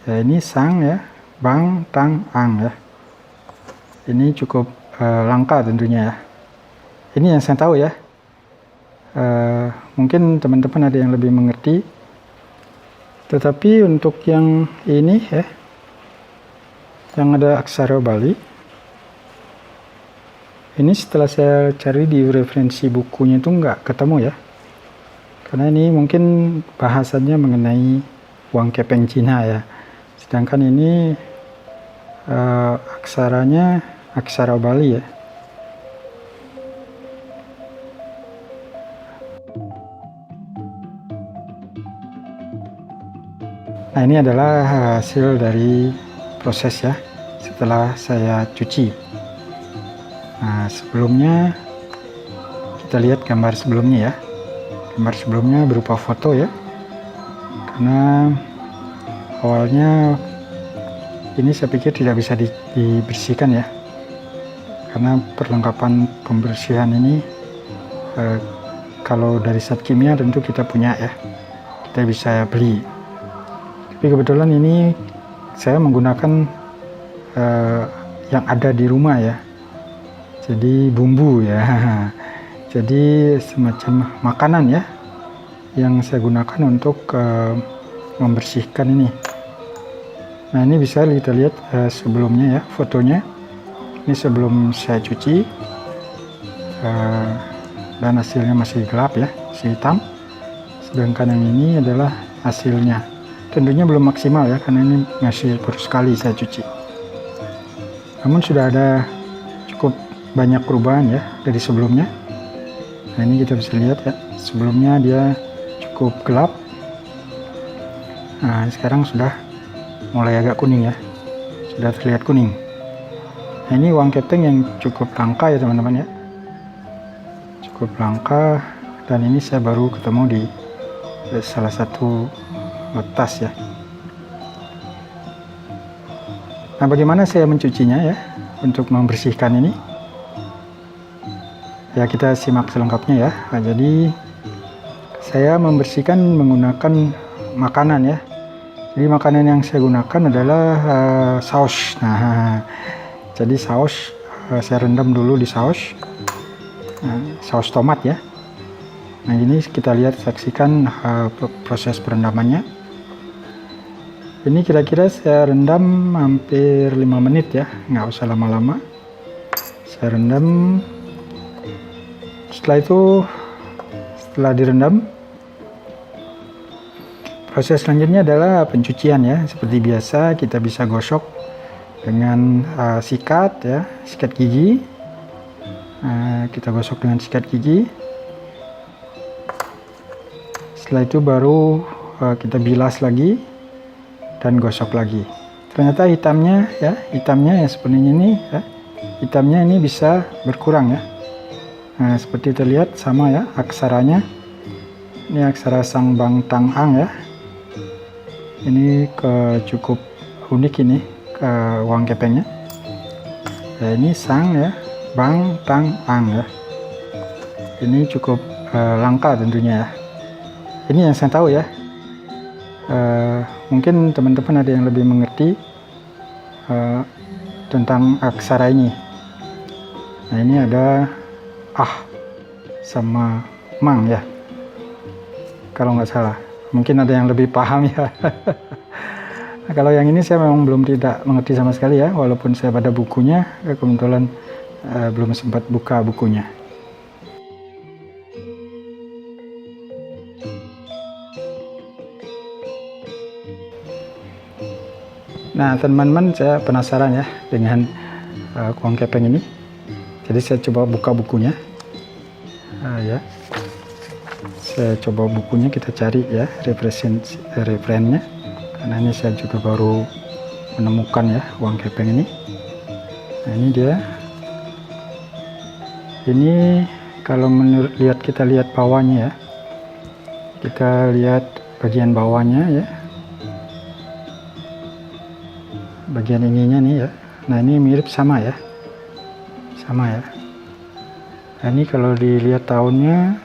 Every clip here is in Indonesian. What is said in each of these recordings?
Ya, ini Sang ya, Bang Tang Ang ya. Ini cukup langka tentunya ya. Ini yang saya tahu ya. Mungkin teman-teman ada yang lebih mengerti. Tetapi untuk yang ini ya, yang ada aksara Bali, ini setelah saya cari di referensi bukunya itu nggak ketemu ya. Karena ini mungkin bahasannya mengenai uang kepeng Cina ya. Sedangkan ini aksaranya aksara Bali ya. Nah, ini adalah hasil dari proses ya setelah saya cuci. Nah, sebelumnya kita lihat gambar sebelumnya ya. Gambar sebelumnya berupa foto ya. Karena awalnya ini saya pikir tidak bisa dibersihkan ya. Karena perlengkapan pembersihan ini kalau dari zat kimia tentu kita punya ya. Kita bisa beli. Tapi kebetulan ini saya menggunakan yang ada di rumah ya. Jadi bumbu ya. Jadi semacam makanan ya yang saya gunakan untuk membersihkan ini. Nah, ini bisa kita lihat sebelumnya ya fotonya. Ini sebelum saya cuci dan hasilnya masih gelap ya, masih hitam. Sedangkan yang ini adalah hasilnya. Tentunya belum maksimal ya, karena ini masih baru sekali saya cuci. Namun sudah ada cukup banyak perubahan ya dari sebelumnya. Nah, ini kita bisa lihat ya, sebelumnya dia cukup gelap. Nah, sekarang sudah mulai agak kuning ya, sudah terlihat kuning. Nah, ini uang kepeng yang cukup langka ya teman-teman ya, cukup langka, dan ini saya baru ketemu di salah satu tas ya. Nah, bagaimana saya mencucinya ya untuk membersihkan ini? Ya, kita simak selengkapnya ya. Nah, jadi saya membersihkan menggunakan makanan ya. Jadi makanan yang saya gunakan adalah saus. Nah, jadi saus saya rendam dulu di saus, saus tomat ya. Nah, ini kita lihat, saksikan proses perendamannya. Ini kira-kira saya rendam hampir 5 menit ya, nggak usah lama-lama. Saya rendam. Setelah itu, setelah direndam, proses selanjutnya adalah pencucian ya. Seperti biasa kita bisa gosok dengan sikat ya, sikat gigi. Kita gosok dengan sikat gigi. Setelah itu baru kita bilas lagi dan gosok lagi. Ternyata hitamnya yang sebenarnya ini ya, hitamnya ini bisa berkurang ya. Nah, seperti terlihat sama ya aksaranya. Ini aksara Sang Bang Tang Ang ya. Ini cukup unik ini uang kepengnya. Ya, ini Sang ya, Bang Tang Ang ya. Ini cukup langka tentunya ya. Ini yang saya tahu ya. Mungkin teman-teman ada yang lebih mengerti tentang aksara ini. Nah, ini ada sama mang ya, kalau nggak salah. Mungkin ada yang lebih paham ya. Nah, kalau yang ini saya memang belum tidak mengerti sama sekali ya, walaupun saya pada bukunya kebetulan belum sempat buka bukunya. Nah, teman-teman, saya penasaran ya dengan uang kepeng ini. Jadi saya coba buka bukunya. Ya, saya coba bukunya, kita cari ya referensinya. Karena ini saya juga baru menemukan ya uang kepeng ini. Nah, ini dia. Ini kalau kita lihat bawahnya ya. Kita lihat bagian bawahnya ya. Bagian ininya nih ya. Nah, ini mirip sama ya. Sama ya. Nah, ini kalau dilihat tahunnya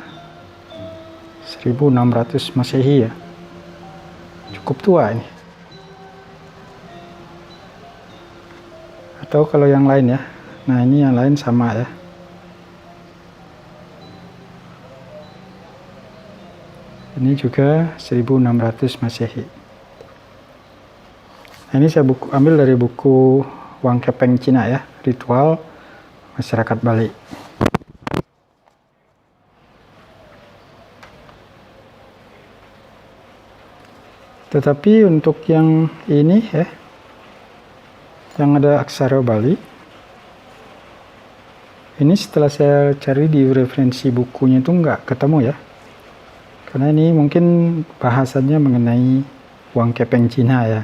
1600 Masehi ya. Cukup tua ini. atau kalau yang lain ya. Nah ini yang lain sama ya. Ini juga 1600 Masehi. Nah, ini saya ambil dari buku Uang Kepeng Cina ya, Ritual Masyarakat Bali. Tetapi untuk yang ini ya, yang ada aksara Bali, ini setelah saya cari di referensi bukunya itu nggak ketemu ya. Karena ini mungkin bahasannya mengenai uang kepeng Cina ya.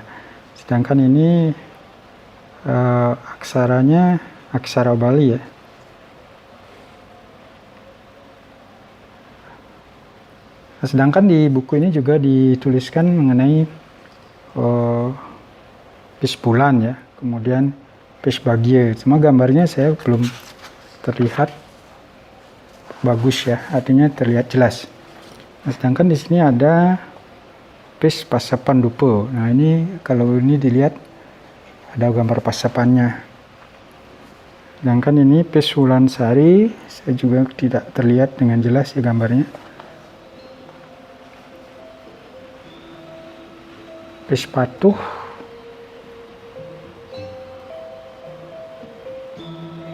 Sedangkan ini aksaranya aksara Bali ya. Nah, sedangkan di buku ini juga dituliskan mengenai pis bulan ya, kemudian pis bagye. Cuma gambarnya saya belum terlihat bagus ya, artinya terlihat jelas. Nah, sedangkan di sini ada pis pasapan dupo. Nah ini kalau ini dilihat ada gambar pasapannya. Sedangkan ini pis wulan sari, saya juga tidak terlihat dengan jelas ya gambarnya. Pis patuh,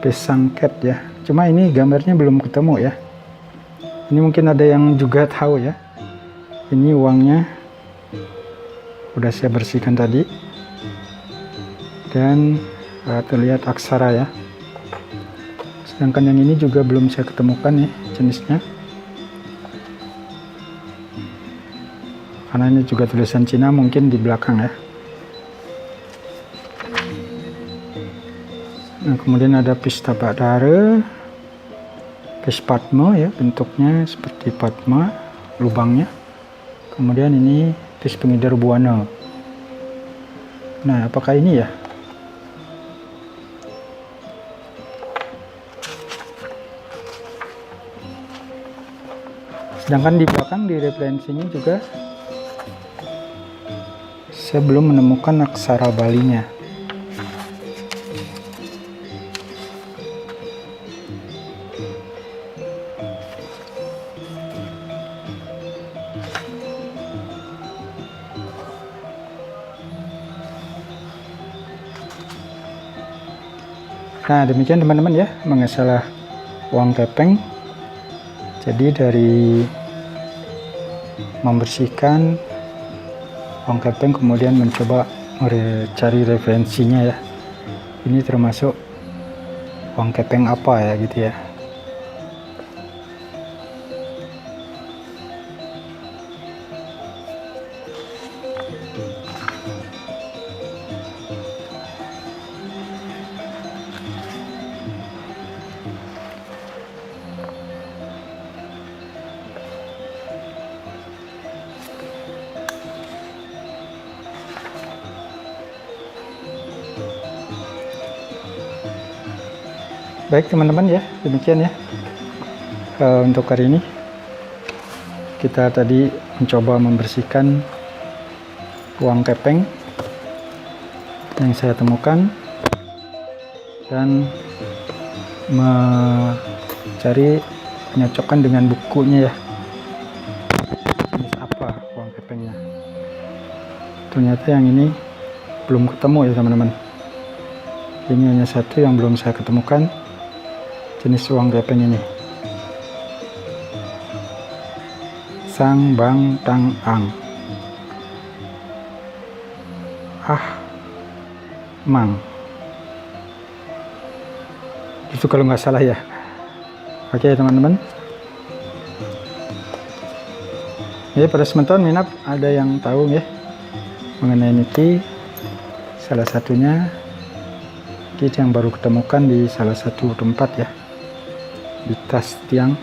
pis sangket ya. Cuma ini gambarnya belum ketemu ya. Ini mungkin ada yang juga tahu ya. Ini uangnya udah saya bersihkan tadi. Dan terlihat aksara ya. Sedangkan yang ini juga belum saya ketemukan ya jenisnya. Karena ini juga tulisan Cina, mungkin di belakang ya. Nah, kemudian ada pis tabak dara, pis padma ya, bentuknya seperti padma, lubangnya. Kemudian ini pis pengidar buana. Nah, apakah ini ya? Sedangkan di belakang di referensinya juga saya belum menemukan aksara Balinya. Nah, demikian teman-teman ya, mengenai uang kepeng. Jadi dari membersihkan uang kepeng kemudian mencoba mencari referensinya ya. Ini termasuk uang kepeng apa ya gitu ya. Baik teman-teman ya, demikian ya untuk hari ini. Kita tadi mencoba membersihkan uang kepeng yang saya temukan dan mencari menyocokkan dengan bukunya ya, jenis apa uang kepengnya. Ternyata yang ini belum ketemu ya teman-teman. Ini hanya satu yang belum saya ketemukan, jenis uang kepeng ini. Sang Bang Tang Ang Mang, itu kalau nggak salah ya. Oke teman-teman ya, pada sementara minat ada yang tahu ya mengenai niki, salah satunya kit yang baru ketemukan di salah satu tempat ya, di tas tiang